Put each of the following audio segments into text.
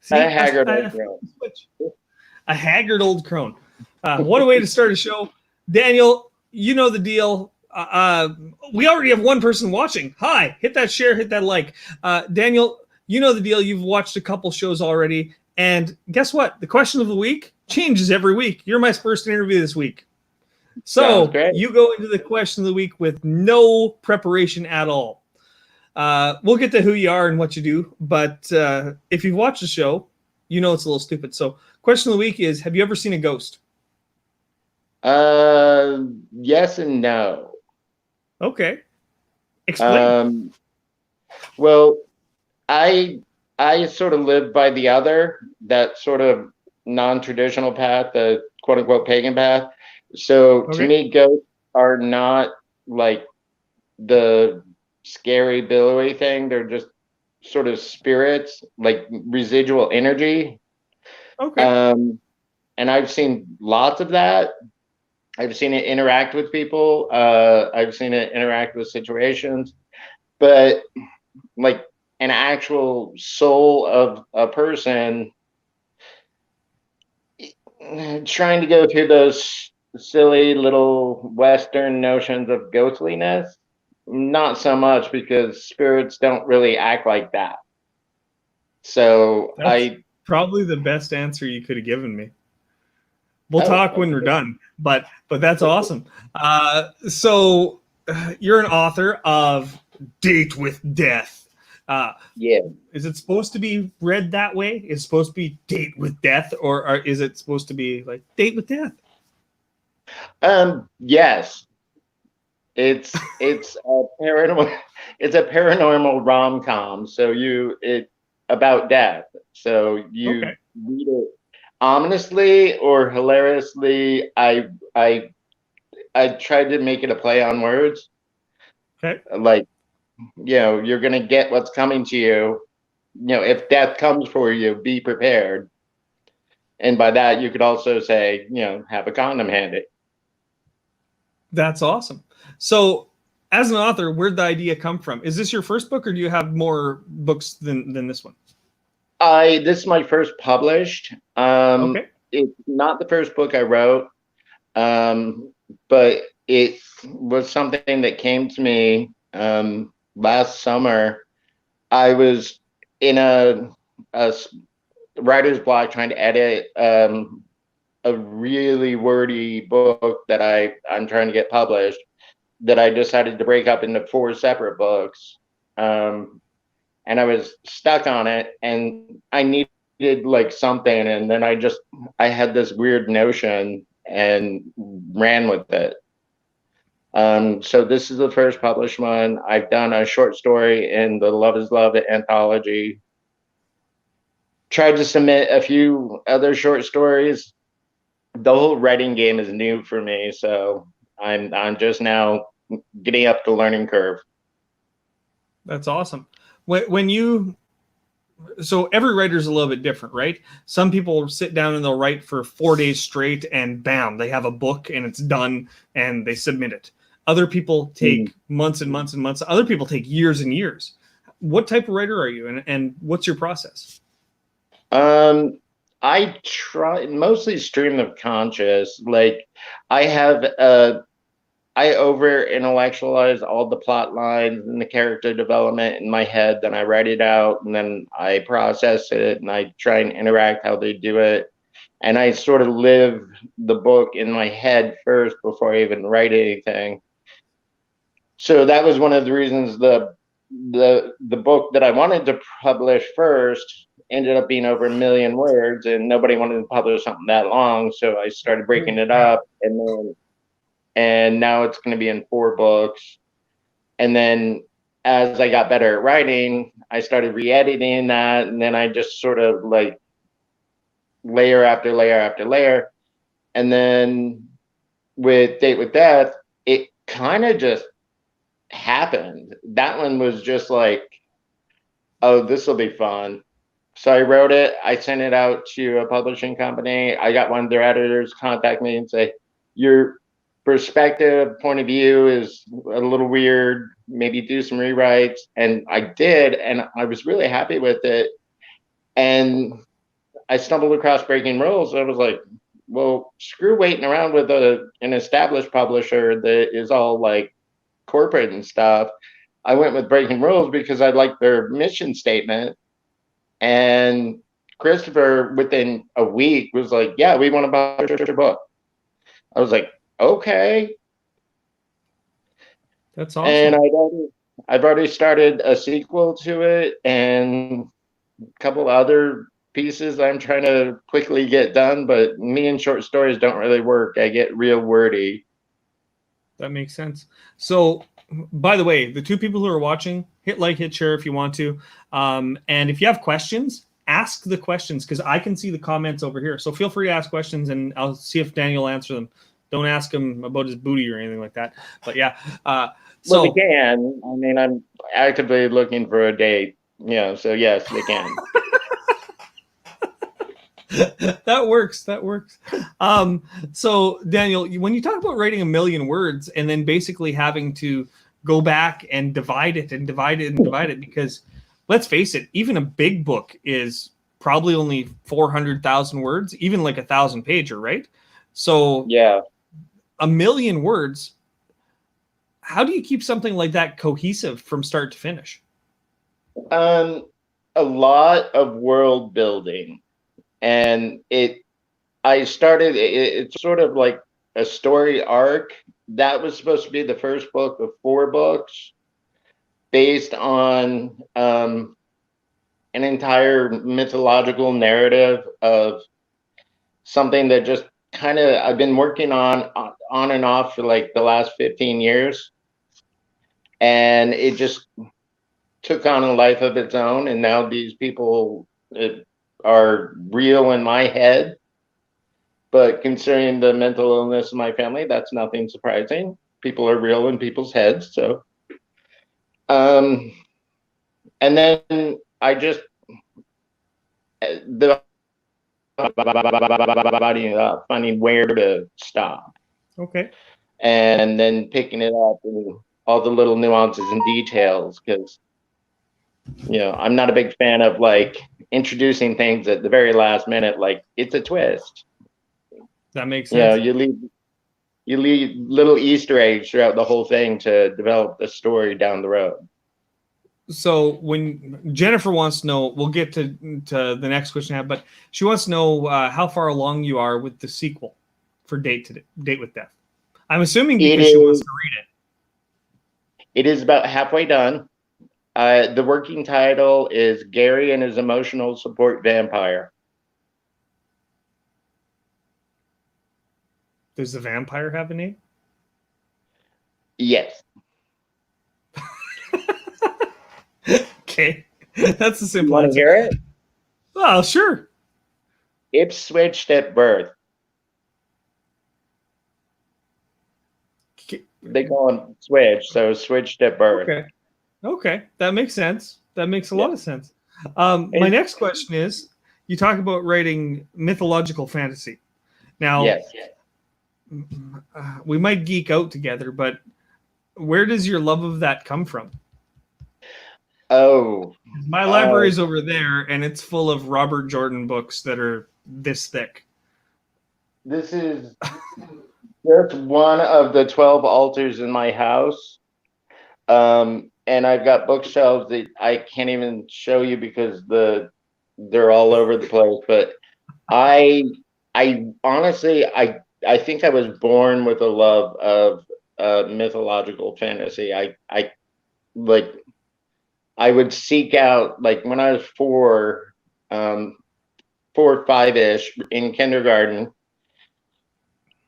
A See, haggard I old girl. switch. A haggard old crone. What a way to start a show. Daniel, you know the deal. We already have one person watching. Hi, hit that share, hit that like. Daniel, you know the deal. You've watched a couple shows already. And guess what? The question of the week changes every week. You're my first interview this week. Sounds So great. you go into the question of the week with no preparation at all. We'll get to who you are and what you do, but if you've watched the show, you know it's a little stupid. So, question of the week is: have you ever seen a ghost? Yes and no. Okay, explain. Um, well, I I sort of live by the other, that sort of non-traditional path, the quote unquote pagan path. So to Okay, me, ghosts are not like the scary billowy thing. They're just sort of spirits, like residual energy. okay, Um, and I've seen lots of that. I've seen it interact with people. I've seen it interact with situations, but like an actual soul of a person trying to go through those silly little Western notions of ghostliness, not so much, because spirits don't really act like that. So that's probably the best answer you could have given me. We'll oh, talk when we're okay. done, but that's awesome. So you're an author of Date with Death. Uh, Yeah. is it supposed to be read that way? Is it supposed to be Date with Death, or is it supposed to be like Date with Death? Yes, it's a paranormal it's a paranormal rom-com. So it about death. So you Okay. read it ominously or hilariously. I tried to make it a play on words. Okay. Like, you're gonna get what's coming to you. If death comes for you, be prepared. And by that, you could also say, have a condom handy. That's awesome. So, as an author, where'd the idea come from? Is this your first book, or do you have more books than this one? This is my first published. Okay. It's not the first book I wrote, um, but it was something that came to me last summer. I was in a writer's block trying to edit a really wordy book that I'm trying to get published, that I decided to break up into four separate books. Um, and I was stuck on it, and I needed like something, and then I had this weird notion and ran with it. So this is the first published one. I've done a short story in the Love is Love anthology. Tried to submit a few other short stories. The whole writing game is new for me, so I'm just now getting up the learning curve. That's awesome. When you so every writer is a little bit different, right? Some people sit down and they'll write for 4 days straight, and bam, they have a book and it's done, and they submit it. Other people Mhm. take months and months and months. Other people take years and years. What type of writer are you, and what's your process? Um, I try mostly stream of conscious. Like, I have I over intellectualize all the plot lines and the character development in my head. Then I write it out, and then I process it, and I try and interact how they do it. And I sort of live the book in my head first before I even write anything. So that was one of the reasons the book that I wanted to publish first ended up being over 1 million words, and nobody wanted to publish something that long. So I started breaking it up, and now it's going to be in 4 books. And then as I got better at writing, I started re-editing that, and then I just sort of like layer after layer after layer. And then with Date with Death, it kind of just happened. That one was just like, oh, this will be fun. So I wrote it, I sent it out to a publishing company. I got one of their editors contact me and say, your perspective, point of view is a little weird. Maybe do some rewrites. And I did, and I was really happy with it. And I stumbled across Breaking Rules. I was like, well, screw waiting around with an established publisher that is all like corporate and stuff. I went with Breaking Rules because I liked their mission statement. And Christopher, within a week, was like, yeah, we want to publish your book. I was like, okay. That's And awesome. I've already started a sequel to it and a couple other pieces I'm trying to quickly get done, but me and short stories don't really work. I get real wordy. That makes sense. So, by the way, the two people who are watching, hit like, hit share if you want to. And if you have questions, ask the questions because I can see the comments over here. So feel free to ask questions and I'll see if Daniel will answer them. Don't ask him about his booty or anything like that. But yeah. Well, they can. I mean, I'm actively looking for a date, so yes, they can. That works. That works. So Daniel, when you talk about writing 1,000,000 words and then basically having to go back and divide it and divide it and divide it, because let's face it, even a big book is probably only 400,000 words, even like 1,000 pager, right? So Yeah. 1,000,000 words. How do you keep something like that cohesive from start to finish? A lot of world building, and it's sort of like a story arc. That was supposed to be the first book of 4 books based on an entire mythological narrative of something that just kind of I've been working on and off for like the last 15 years, and it just took on a life of its own, and now these people are real in my head. But considering the mental illness of my family, that's nothing surprising. People are real in people's heads. So, um, and then I just the finding where to stop, Okay. and then picking it up and all the little nuances and details, because I'm not a big fan of like introducing things at the very last minute, like it's a twist. That makes sense. You leave little Easter eggs throughout the whole thing to develop the story down the road. So when Jennifer wants to know, we'll get to the next question I have, but she wants to know how far along you are with the sequel for Date with Death. I'm assuming because she wants to read it is about halfway done. The working title is Gary and His Emotional Support Vampire. Does the vampire have a name? Yes. Okay. That's a simple answer. You want to hear it? Well, sure. Ipswich at birth. They call them switch, so switched at birth. Okay. That makes sense. That makes a lot of sense. My next question is, you talk about writing mythological fantasy. Now, yes. We might geek out together, but where does your love of that come from? Oh, my library is over there, and it's full of Robert Jordan books that are this thick. This is just one of the 12 altars in my house. And I've got bookshelves that I can't even show you because they're all over the place. But I honestly, I think I was born with a love of mythological fantasy. I would seek out, like when I was 4 or 5-ish in kindergarten,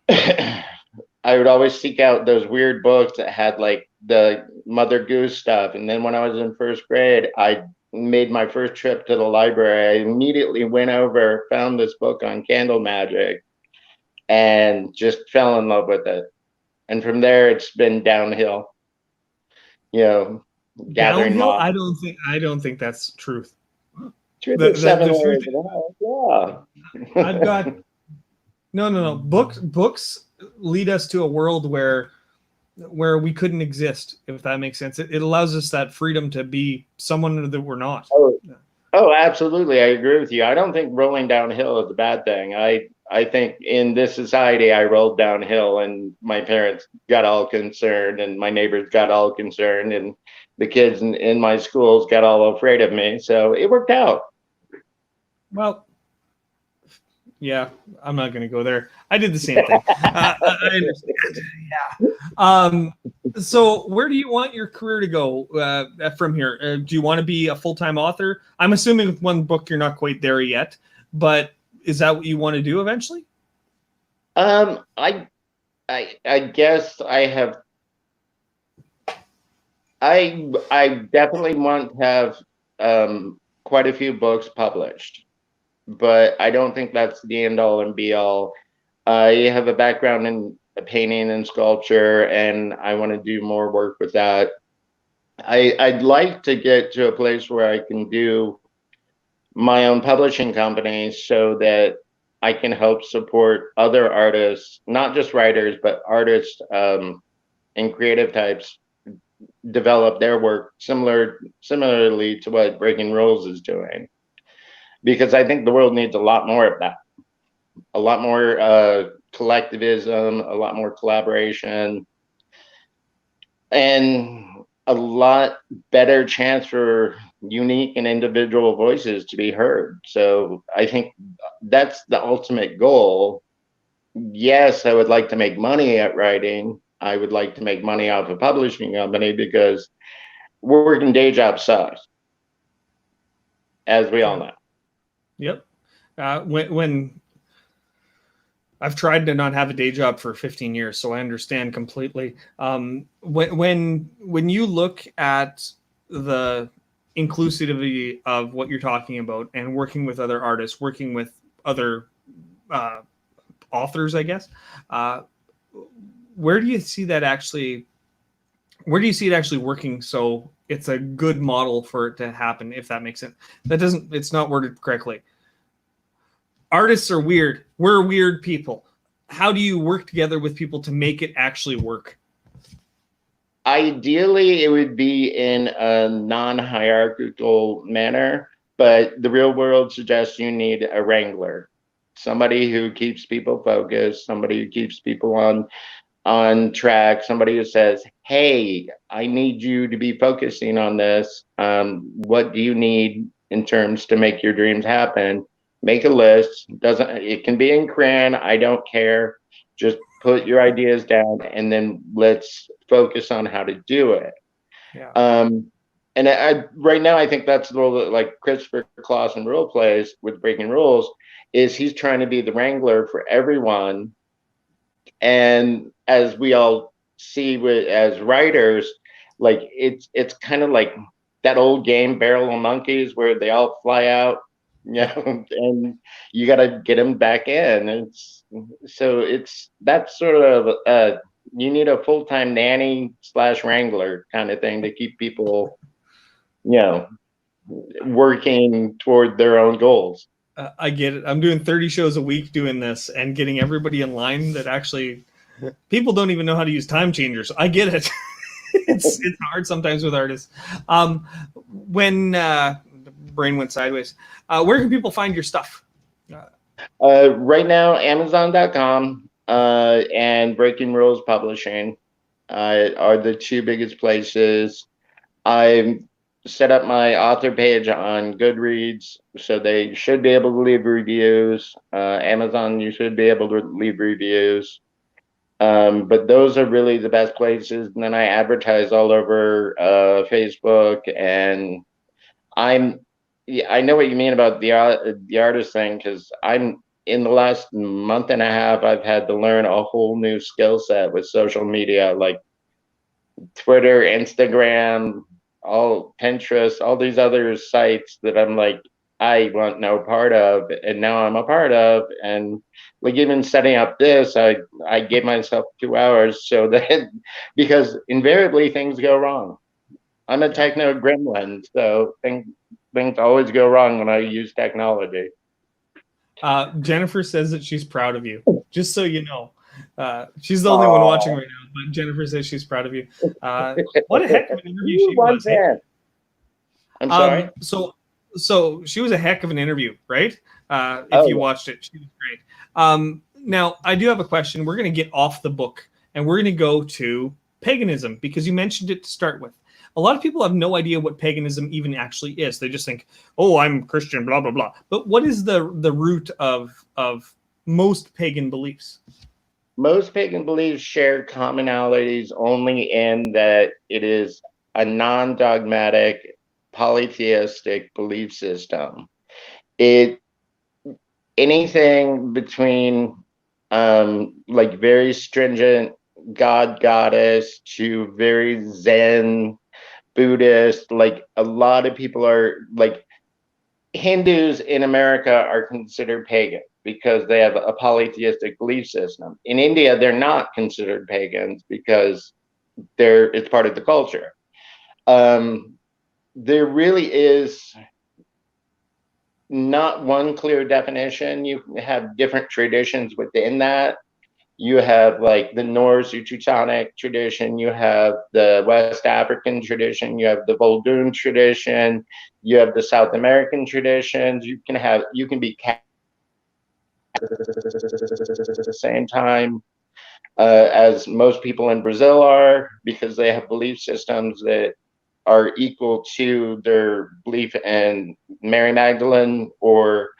I would always seek out those weird books that had like the Mother Goose stuff. And then when I was in first grade, I made my first trip to the library. I immediately went over, found this book on candle magic, and just fell in love with it. And from there, it's been downhill. Gathering downhill. moss. I don't think that's truth. Truth is 7 layers of hell. Yeah. I've got no. Books lead us to a world where we couldn't exist, if that makes sense. It allows us that freedom to be someone that we're not. Oh, absolutely. I agree with you. I don't think rolling downhill is a bad thing. I think in this society, I rolled downhill and my parents got all concerned and my neighbors got all concerned and the kids in my schools got all afraid of me. So it worked out. Well, yeah, I'm not going to go there. I did the same thing. I understand. Yeah. So, where do you want your career to go from here? Do you want to be a full-time author? I'm assuming with one book you're not quite there yet, but is that what you want to do eventually? Um, I I guess I definitely want to have quite a few books published, but I don't think that's the end all and be all. I have a background in painting and sculpture, and I want to do more work with that. I'd like to get to a place where I can do my own publishing company so that I can help support other artists, not just writers, but artists and creative types develop their work similarly to what Breaking Rules is doing. Because I think the world needs a lot more of that, a lot more collectivism, a lot more collaboration, and a lot better chance for unique and individual voices to be heard. So I think that's the ultimate goal. Yes, I would like to make money at writing. I would like to make money off a publishing company because working day job sucks, as we all Yeah. know. Yep. When I've tried to not have a day job for 15 years, so I understand completely. When you look at the inclusivity of what you're talking about and working with other artists, working with other uh, authors, I guess, uh, where do you see that actually? Where do you see it actually working? So it's a good model for it to happen, if that makes sense. That doesn't. It's not worded correctly. Artists are weird. We're weird people. How do you work together with people to make it actually work? Ideally, it would be in a non-hierarchical manner, but the real world suggests you need a wrangler, somebody who keeps people focused, somebody who keeps people on track, somebody who says, "Hey, I need you to be focusing on this. What do you need in terms to make your dreams happen? Make a list. Doesn't it can be in crayon? I don't care. Just put your ideas down, and then let's focus on how to do it." Yeah. Um, and right now, I think that's the role that like Christopher Clausen role plays with Breaking Rules, is he's trying to be the wrangler for everyone. And as we all see with as writers, like it's kind of like that old game Barrel of Monkeys where they all fly out, you Yep. know, and you got to get them back in. It's that's sort of you need a full-time nanny slash wrangler kind of thing to keep people, you know, working toward their own goals. I get it. I'm doing 30 shows a week doing this and getting everybody in line that actually people don't even know how to use time changers. I get it. It's hard sometimes with artists. When brain went sideways, where can people find your stuff? Right now, Amazon.com and Breaking Rules Publishing are the two biggest places. I've set up my author page on Goodreads, so they should be able to leave reviews. Amazon, you should be able to leave reviews. But those are really the best places. And then I advertise all over Facebook, and I'm yeah, I know what you mean about the artist thing because I'm in the last month and a half I've had to learn a whole new skill set with social media like Twitter, Instagram, all Pinterest, all these other sites that I'm like I want no part of, and now I'm a part of. And like even setting up this, I gave myself 2 hours so that because invariably things go wrong. I'm a Yeah. techno gremlin, so things always go wrong when I use technology. Jennifer says that she's proud of you. Just so you know, she's the only one watching Oh, right now. But Jennifer says she's proud of you. What a heck of an interview you she one was. Hey? fan. I'm sorry. So So she was a heck of an interview, right? If you Oh, watched it, she was great. Now, I do have a question. We're going to get off the book and we're going to go to paganism because you mentioned it to start with. A lot of people have no idea what paganism even actually is. They just think, "Oh, I'm Christian," blah blah blah. But what is the root of most pagan beliefs? most pagan beliefs share commonalities only in that it is a non-dogmatic polytheistic belief system. It anything between like very stringent god goddess to very zen Buddhist, like a lot of people are like Hindus in America are considered pagan because they have a polytheistic belief system. In India, they're not considered pagans because it's part of the culture. Um, there really is not one clear definition. You have different traditions within that. You have like the Norse Teutonic tradition, you have the West African tradition, you have the Voldoon tradition, you have the South American traditions. You can be Catholic at the same time as most people in Brazil are because they have belief systems that are equal to their belief in Mary Magdalene or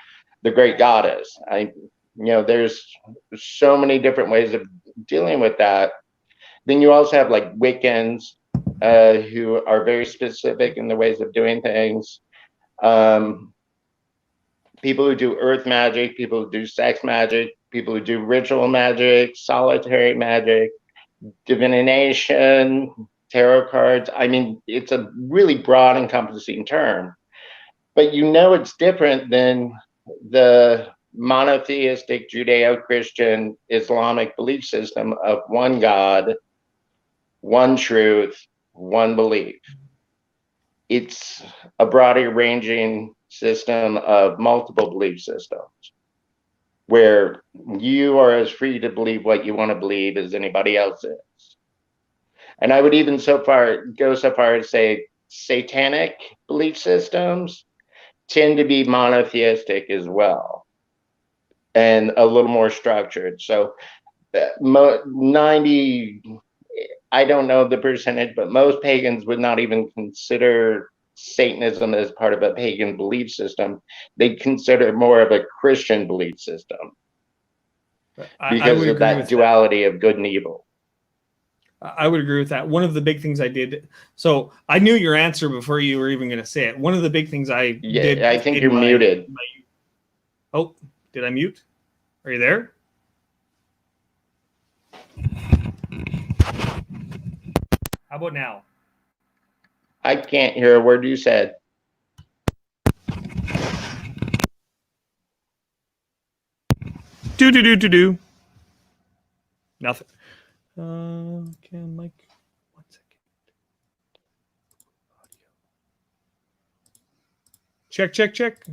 the Great Goddess. There's so many different ways of dealing with that. Then you also have like Wiccans who are very specific in the ways of doing things. Um, People who do earth magic, people who do sex magic, people who do ritual magic, solitary magic, divination, tarot cards. I mean, it's a really broad, encompassing term, but it's different than the monotheistic Judeo-Christian Islamic belief system of one God, one truth, one belief. It's a broader ranging system of multiple belief systems where you are as free to believe what you want to believe as anybody else is. And I would even go so far as say satanic belief systems tend to be monotheistic as well and a little more structured. So 90, I don't know the percentage, but most pagans would not even consider Satanism as part of a pagan belief system. They consider it more of a Christian belief system I because would of agree that with that. duality of good and evil. I would agree with that. One of the big things I did, so I knew your answer before you were even going to say it. One of the big things I Yeah, did I think in you're muted. oh, did I mute? Are you there? How about now? I can't hear a word you said. Do. Nothing. Okay, Mike. 1 second. Audio. Check.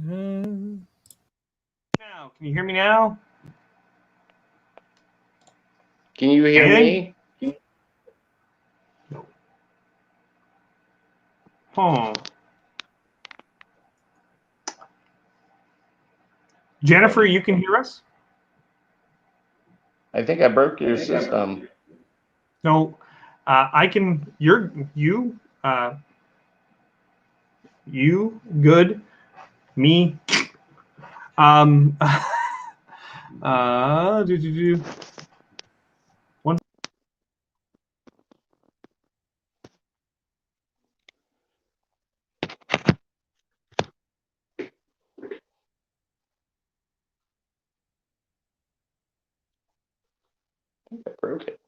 Now, can you hear me now? Can you hear Anything? me? Huh. Jennifer, you can hear us? I think I broke your system. No, I can. Uh, you good, me. Um, do. One. I broke it.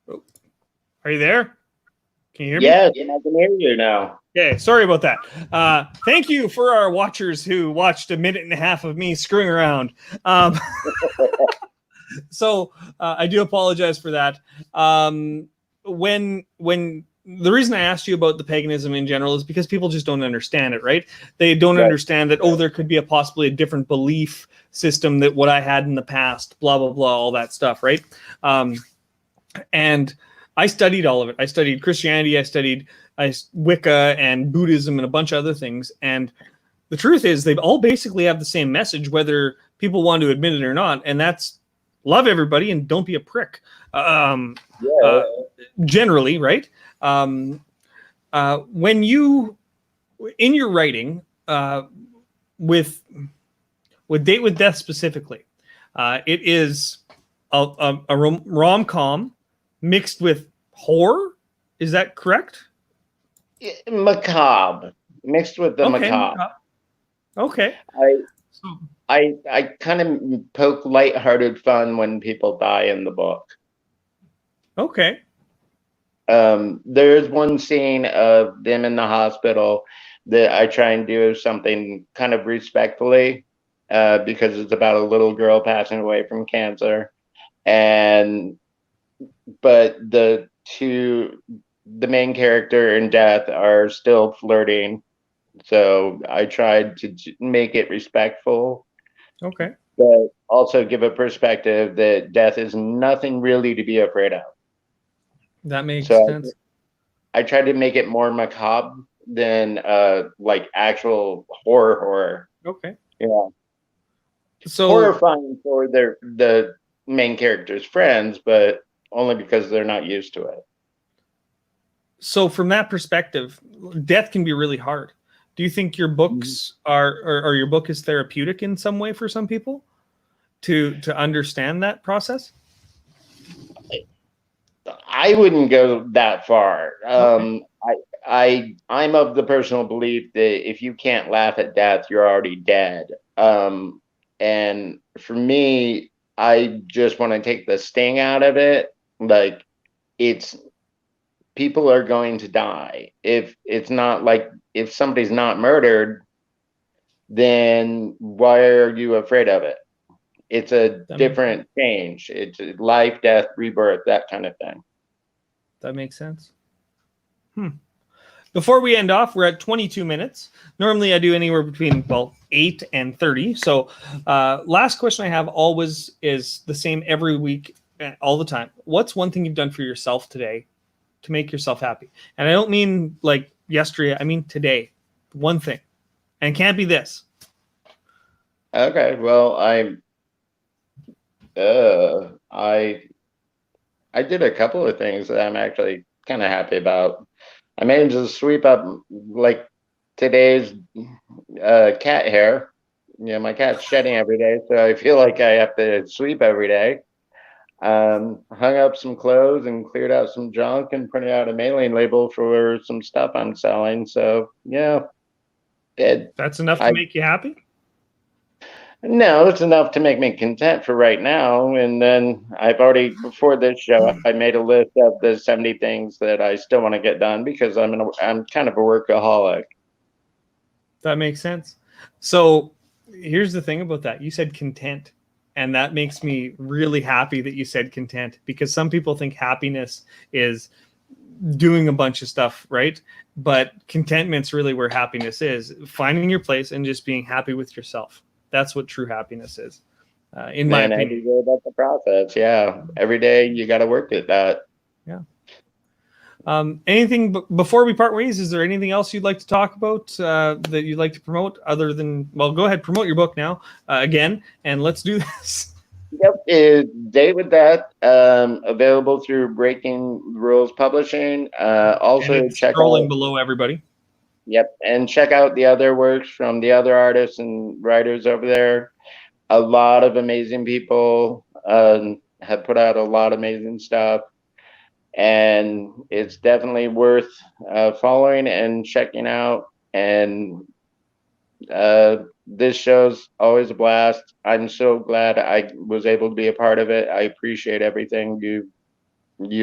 Oh, are you there? Can you hear me? Yes, and I can hear you now. Okay, sorry about that. Thank you for our watchers who watched a minute and a half of me screwing around. So I do apologize for that. When the reason I asked you about the paganism in general is because people just don't understand it, right? They don't understand that, oh, there could be possibly a different belief system that what I had in the past, blah, blah, blah, all that stuff, right? And I studied all of it. I studied Christianity, I studied Wicca and Buddhism and a bunch of other things. And the truth is they all basically have the same message, whether people want to admit it or not. And that's love everybody and don't be a prick. Generally, right? When you, in your writing, with Date with Death specifically, it is a rom-com mixed with horror. Is that correct? Macabre, mixed with the macabre. Okay. I kind of poke lighthearted fun when people die in the book. Okay. There's one scene of them in the hospital that I try and do something kind of respectfully, because it's about a little girl passing away from cancer. But the main character and Death are still flirting. So I tried to make it respectful. Okay. But also give a perspective that Death is nothing really to be afraid of. That makes sense. I tried to make it more macabre than like actual horror. Okay. Yeah. So horrifying for the main character's friends, but only because they're not used to it. So from that perspective, death can be really hard. Do you think your books or your book is therapeutic in some way for some people to understand that process? I wouldn't go that far. Okay. I'm of the personal belief that if you can't laugh at death, you're already dead. And for me, I just want to take the sting out of it. Like, people are going to die. If it's not like, if somebody's not murdered, then why are you afraid of it? It's a different change. It's life, death, rebirth, that kind of thing. That makes sense. Before we end off, we're at 22 minutes. Normally I do anywhere between, 8 and 30. So last question I have always is the same every week, all the time. What's one thing you've done for yourself today to make yourself happy? And I don't mean like yesterday. I mean today. One thing. And it can't be this. Okay. Well, I did a couple of things that I'm actually kind of happy about. I managed to sweep up like today's cat hair. My cat's shedding every day, so I feel like I have to sweep every day. Hung up some clothes and cleared out some junk and printed out a mailing label for some stuff I'm selling. So yeah, that's enough to make you happy? No, it's enough to make me content for right now. And then I've already, before this show, I made a list of the 70 things that I still want to get done because I'm kind of a workaholic. That makes sense. So here's the thing about that. You said content. And that makes me really happy that you said content, because some people think happiness is doing a bunch of stuff, right? But contentment's really where happiness is. Finding your place and just being happy with yourself. That's what true happiness is, in my opinion. That's the process. Yeah. Every day you got to work at that. Yeah. Anything before we part ways? Is there anything else you'd like to talk about that you'd like to promote other than, go ahead, promote your book now again, and let's do this. Yep. Date with Death, available through Breaking Rules Publishing. Also check scrolling below, everybody. Yep. And check out the other works from the other artists and writers over there. A lot of amazing people have put out a lot of amazing stuff. And it's definitely worth following and checking out. And this show's always a blast. I'm so glad I was able to be a part of it. I appreciate everything you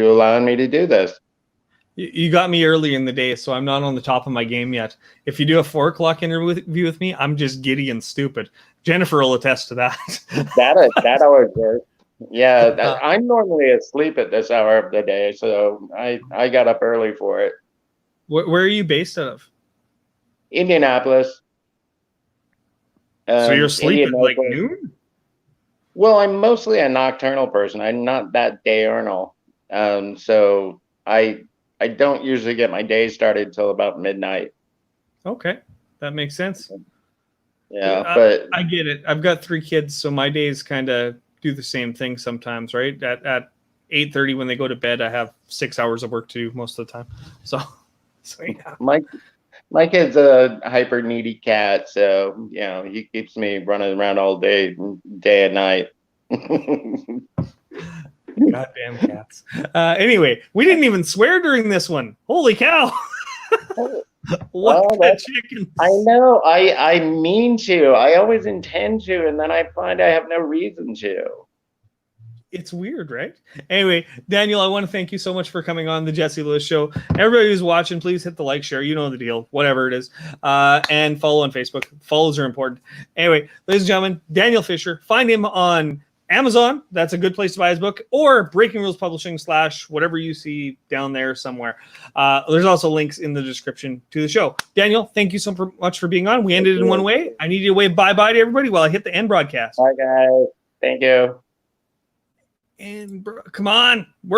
allowing me to do this. You got me early in the day, so I'm not on the top of my game yet. If you do a 4 o'clock interview with me, I'm just giddy and stupid. Jennifer will attest to that. That always works. Yeah, Uh, I'm normally asleep at this hour of the day, so I got up early for it. where are you based out of? Indianapolis, So you're asleep at like Indianapolis. noon? Well, I'm mostly a nocturnal person. I'm not that diurnal. So I don't usually get my day started till about midnight. Okay, that makes sense. Yeah, but I get it. I've got 3 kids, so my days kind of do the same thing sometimes, right? At 8:30 when they go to bed, I have 6 hours of work to do most of the time. So, so yeah. my my kid's a hyper needy cat, so he keeps me running around all day and night. Goddamn cats. Anyway, we didn't even swear during this one. Holy cow! What Well, the I chickens? know. I mean to. I always intend to, and then I find I have no reason to. It's weird, right? Anyway, Daniel, I want to thank you so much for coming on the Jesse Lewis Show. Everybody who's watching, please hit the like, share. You know the deal, whatever it is, and follow on Facebook. Follows are important. Anyway, ladies and gentlemen, Daniel Fisher. Find him on Amazon. That's a good place to buy his book, or Breaking Rules Publishing / whatever you see down there somewhere. There's also links in the description to the show. Daniel, thank you so much for being on. We ended in one way. I need you to wave bye-bye to everybody while I hit the end broadcast. Bye, guys. Thank you. And come on, we're